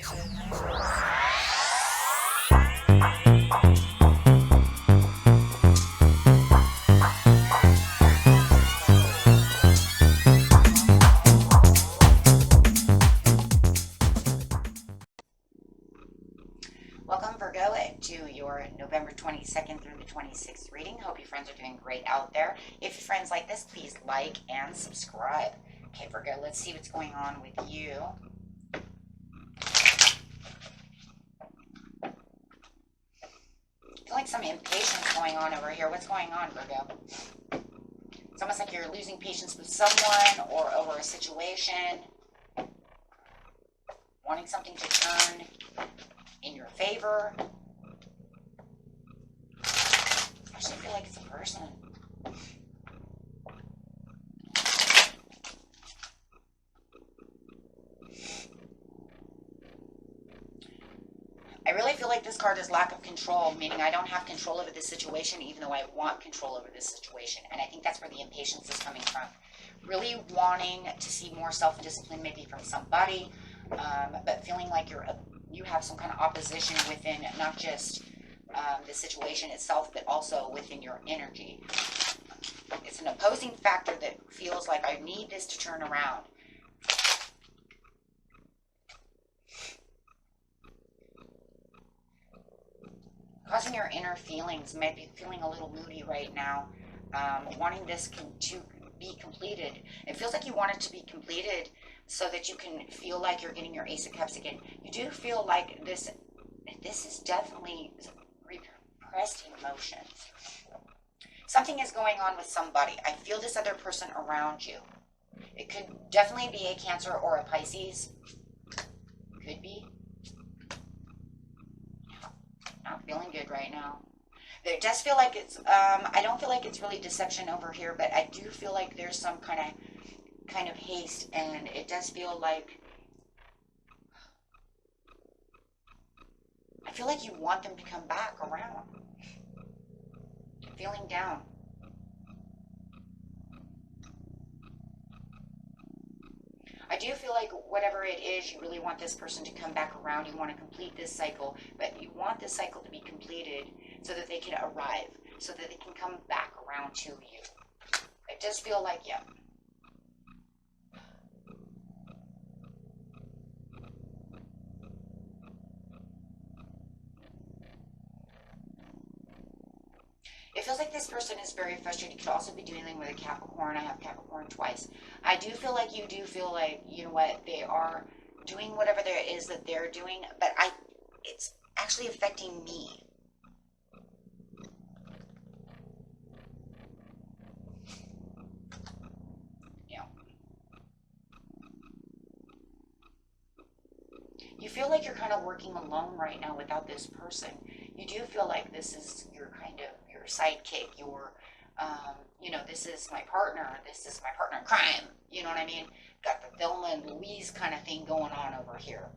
Welcome, Virgo, to your November 22nd through the 26th reading. Hope your friends are doing great out there. If your friends like this, please like and subscribe. Okay, Virgo, let's see what's going on with you. I feel like some impatience going on over here. What's going on, Virgo? It's almost like you're losing patience with someone or over a situation. Wanting something to turn in your favor. I actually feel like it's a person. I really feel like this card is lack of control, meaning I don't have control over this situation, even though I want control over this situation. And I think that's where the impatience is coming from. Really wanting to see more self-discipline, maybe from somebody, but feeling like you have some kind of opposition within not just the situation itself, but also within your energy. It's an opposing factor that feels like I need this to turn around. Causing your inner feelings, might be feeling a little moody right now, wanting this to be completed. It feels like you want it to be completed so that you can feel like you're getting your Ace of Cups again. You do feel like this is definitely repressed emotions. Something is going on with somebody. I feel this other person around you. It could definitely be a Cancer or a Pisces. Could be. Not feeling good right now. It does feel like it's, I don't feel like it's really deception over here, but I do feel like there's some kind of haste, and it does feel like, I feel like you want them to come back around. Feeling down. I do feel like whatever it is, you really want this person to come back around. You want to complete this cycle, but you want this cycle to be completed so that they can arrive, so that they can come back around to you. It does feel like, yeah. It feels like this person is very frustrated. You could also be dealing with a Capricorn. I have Capricorn twice. I do feel like you do feel like, you know what, they are doing whatever there is that they're doing, but it's actually affecting me. Yeah. You feel like you're kind of working alone right now without this person. You do feel like this is your sidekick, your, this is my partner in crime, you know what I mean? Got the Thelma and Louise kind of thing going on over here.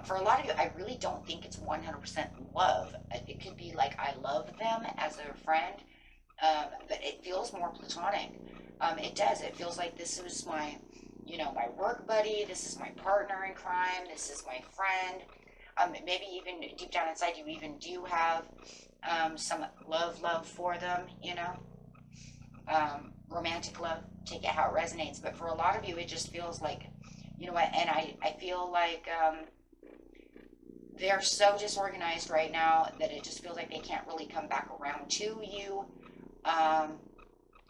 For a lot of you, I really don't think it's 100% love. It could be like I love them as a friend, but it feels more platonic. It does. It feels like this is my, my work buddy, this is my partner in crime, this is my friend. Maybe even deep down inside you even do have some love for them, romantic love, take it how it resonates. But for a lot of you, it just feels like, you know what, and I feel like they're so disorganized right now that it just feels like they can't really come back around to you. And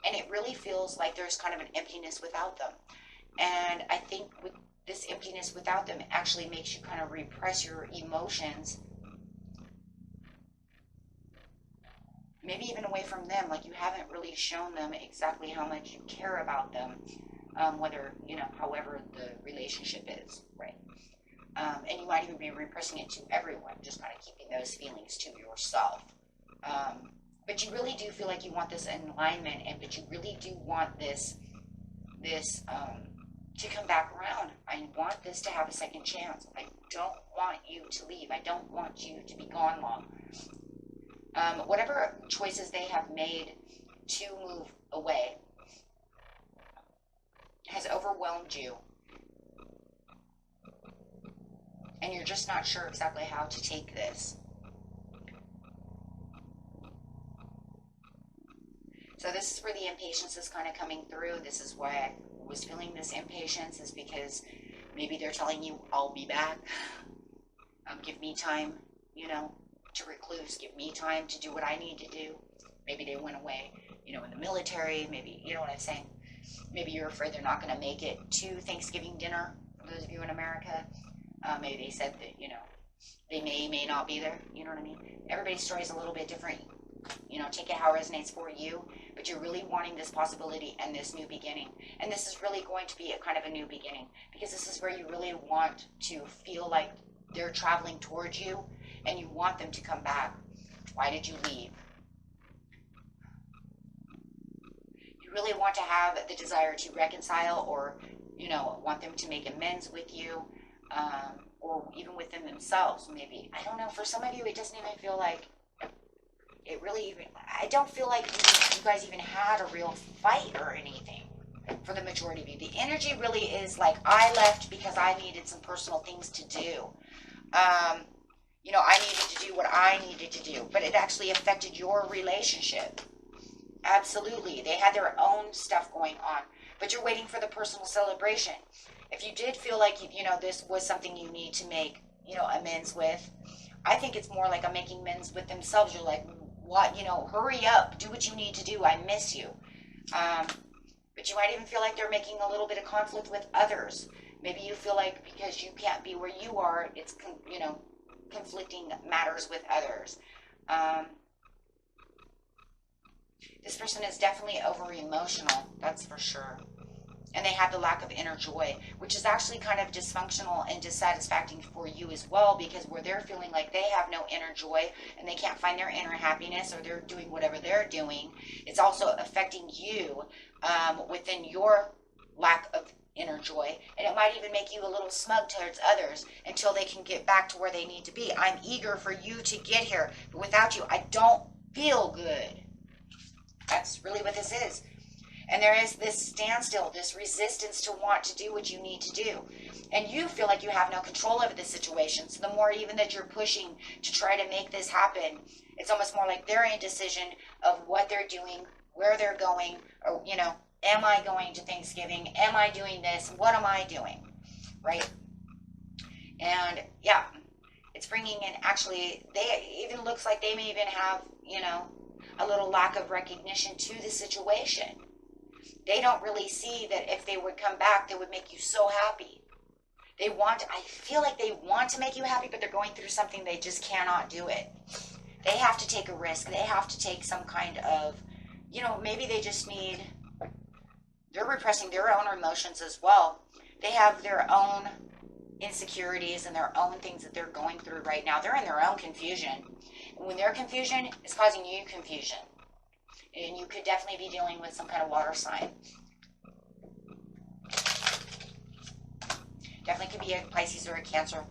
it really feels like there's kind of an emptiness without them. And I think with this emptiness without them actually makes you kind of repress your emotions, maybe even away from them, like you haven't really shown them exactly how much you care about them, whether, however the relationship is, right? And you might even be repressing it to everyone, just kind of keeping those feelings to yourself. But you really do feel like you want this alignment, but you really do want this to come back around. I want this to have a second chance. I don't want you to leave. I don't want you to be gone long. Whatever choices they have made to move away has overwhelmed you. and you're just not sure exactly how to take this. So this is where the impatience is kind of coming through. This is why I was feeling this impatience, is because maybe they're telling you, I'll be back. Give me time, you know, to recluse. Give me time to do what I need to do. Maybe they went away, you know, in the military. Maybe, you know what I'm saying? Maybe you're afraid they're not going to make it to Thanksgiving dinner, for those of you in America. Maybe they said that, you know, they may not be there. You know what I mean? Everybody's story is a little bit different. You know, take it how it resonates for you, but you're really wanting this possibility and this new beginning. And this is really going to be a kind of a new beginning, because this is where you really want to feel like they're traveling towards you and you want them to come back. Why did you leave? You really want to have the desire to reconcile, or, you know, want them to make amends with you, or even within themselves, maybe. I don't know. For some of you, it doesn't even feel like it really even, I don't feel like you guys even had a real fight or anything for the majority of you. The energy really is like, I left because I needed some personal things to do. You know, I needed to do what I needed to do, but it actually affected your relationship. Absolutely. They had their own stuff going on, but you're waiting for the personal celebration. If you did feel like, you know, this was something you need to make, you know, amends with, I think it's more like I'm making amends with themselves. You're like, what, you know, hurry up, do what you need to do. I miss you. But you might even feel like they're making a little bit of conflict with others. Maybe you feel like because you can't be where you are, it's, you know, conflicting matters with others. This person is definitely over emotional, that's for sure. And they have the lack of inner joy, which is actually kind of dysfunctional and dissatisfying for you as well, because where they're feeling like they have no inner joy and they can't find their inner happiness, or they're doing whatever they're doing, it's also affecting you within your lack of inner joy. And it might even make you a little smug towards others until they can get back to where they need to be. I'm eager for you to get here, but without you, I don't feel good. That's really what this is. And there is this standstill, this resistance to want to do what you need to do. And you feel like you have no control over the situation. So the more even that you're pushing to try to make this happen, it's almost more like they're in indecision of what they're doing, where they're going, or, you know, am I going to Thanksgiving? Am I doing this? What am I doing? Right? And yeah, it's bringing in, actually, they even looks like they may even have, you know, a little lack of recognition to the situation. They don't really see that if they would come back, they would make you so happy. They want, I feel like they want to make you happy, but they're going through something, they just cannot do it. They have to take a risk. They have to take some kind of, you know, maybe they just need, they're repressing their own emotions as well. They have their own insecurities and their own things that they're going through right now. They're in their own confusion. And when their confusion is causing you confusion, and you could definitely be dealing with some kind of water sign. Definitely could be a Pisces or a Cancer.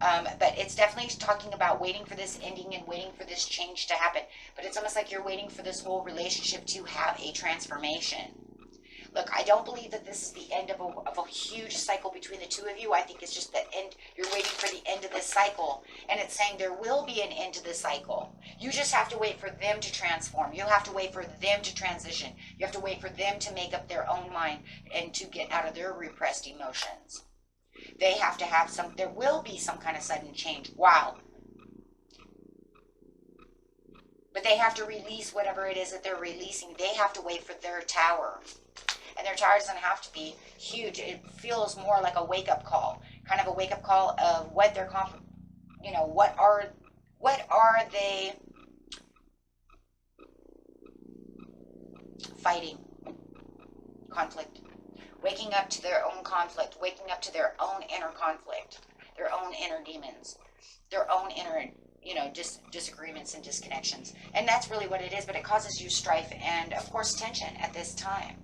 But it's definitely talking about waiting for this ending and waiting for this change to happen. But it's almost like you're waiting for this whole relationship to have a transformation. Look, I don't believe that this is the end of a huge cycle between the two of you. I think it's just the end. You're waiting for the end of this cycle. And it's saying there will be an end to this cycle. You just have to wait for them to transform. You have to wait for them to transition. You have to wait for them to make up their own mind and to get out of their repressed emotions. They have to have some, there will be some kind of sudden change. Wow. But they have to release whatever it is that they're releasing. They have to wait for their tower. And their tower doesn't have to be huge. It feels more like a wake-up call. Kind of a wake-up call of what they're, you know, what are they fighting? Conflict. Waking up to their own conflict. Waking up to their own inner conflict. Their own inner demons. Their own inner, you know, disagreements and disconnections. And that's really what it is. But it causes you strife and, of course, tension at this time.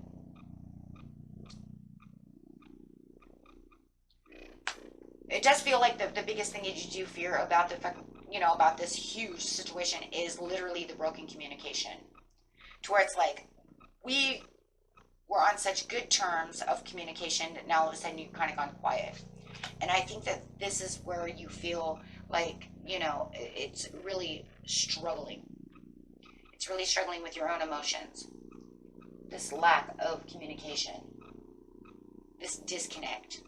It does feel like the biggest thing that you do fear about the fact, you know, about this huge situation is literally the broken communication. To where it's like, we were on such good terms of communication that now all of a sudden you've kind of gone quiet. And I think that this is where you feel like, you know, it's really struggling. It's really struggling with your own emotions. This lack of communication. This disconnect.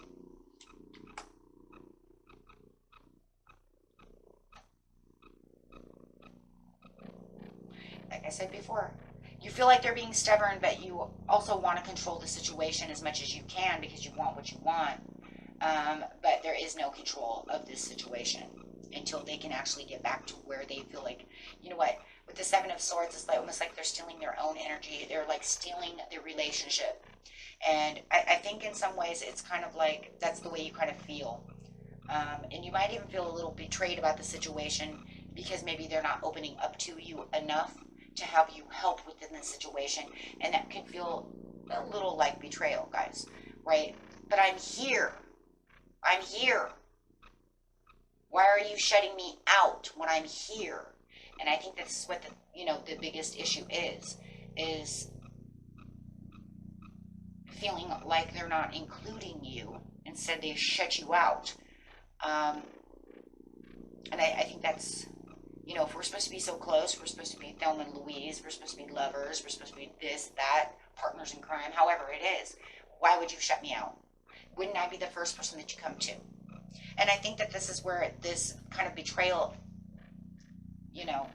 Like I said before, you feel like they're being stubborn, but you also want to control the situation as much as you can because you want what you want. But there is no control of this situation until they can actually get back to where they feel like, you know what, with the Seven of Swords, it's like almost like they're stealing their own energy. They're like stealing the relationship. And I think in some ways it's kind of like that's the way you kind of feel. And you might even feel a little betrayed about the situation because maybe they're not opening up to you enough to have you help within the situation. And that can feel a little like betrayal, guys, right? But I'm here. I'm here. Why are you shutting me out when I'm here? And I think this is what the, you know, the biggest issue is feeling like they're not including you. Instead, they shut you out. And I think that's, you know, if we're supposed to be so close, we're supposed to be Thelma and Louise, we're supposed to be lovers, we're supposed to be this, that, partners in crime, however it is, why would you shut me out? Wouldn't I be the first person that you come to? And I think that this is where this kind of betrayal, you know,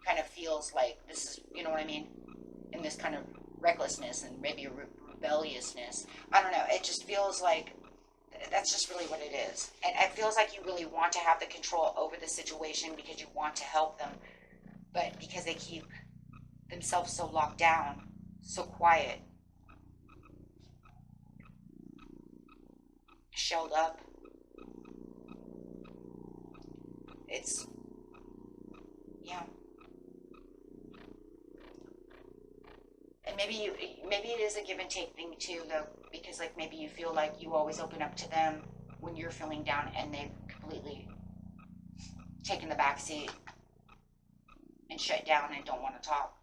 kind of feels like this is, you know what I mean? And this kind of recklessness and maybe a rebelliousness. I don't know. It just feels like that's just really what it is. And it feels like you really want to have the control over the situation because you want to help them. But because they keep themselves so locked down, so quiet, shelled up, it's, yeah. And maybe it is a give and take thing too, though, because like maybe you feel like you always open up to them when you're feeling down, and they've completely taken the back seat and shut down and don't want to talk.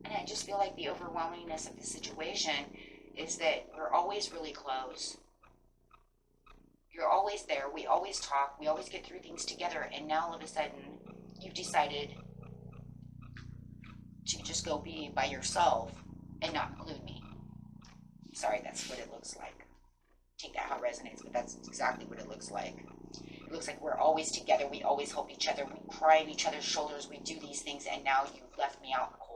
And I just feel like the overwhelmingness of the situation is that we're always really close. You're always there. We always talk. We always get through things together. And now all of a sudden, you've decided to just go be by yourself and not include me. Sorry, that's what it looks like. Take that how it resonates, but that's exactly what it looks like. It looks like we're always together. We always help each other. We cry on each other's shoulders. We do these things, and now you've left me out in the cold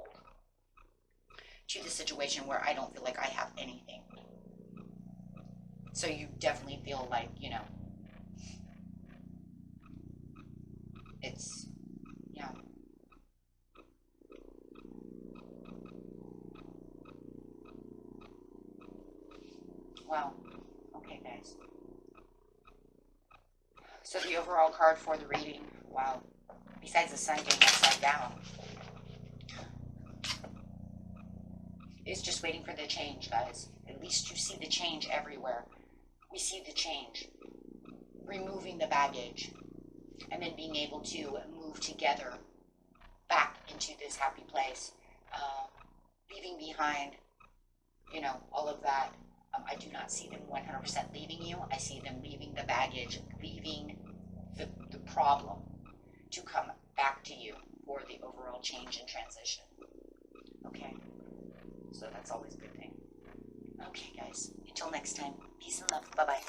to the situation where I don't feel like I have anything. So you definitely feel like, you know, it's, yeah. Wow. Okay, guys. So the overall card for the reading, wow. Besides the sun being upside down, it's just waiting for the change, guys. At least you see the change everywhere. We see the change. Removing the baggage. And then being able to move together back into this happy place. Leaving behind, you know, all of that. I do not see them 100% leaving you. I see them leaving the baggage, leaving the problem to come back to you for the overall change and transition. Okay? So that's always a good thing. Okay, guys. Until next time. Peace and love. Bye-bye.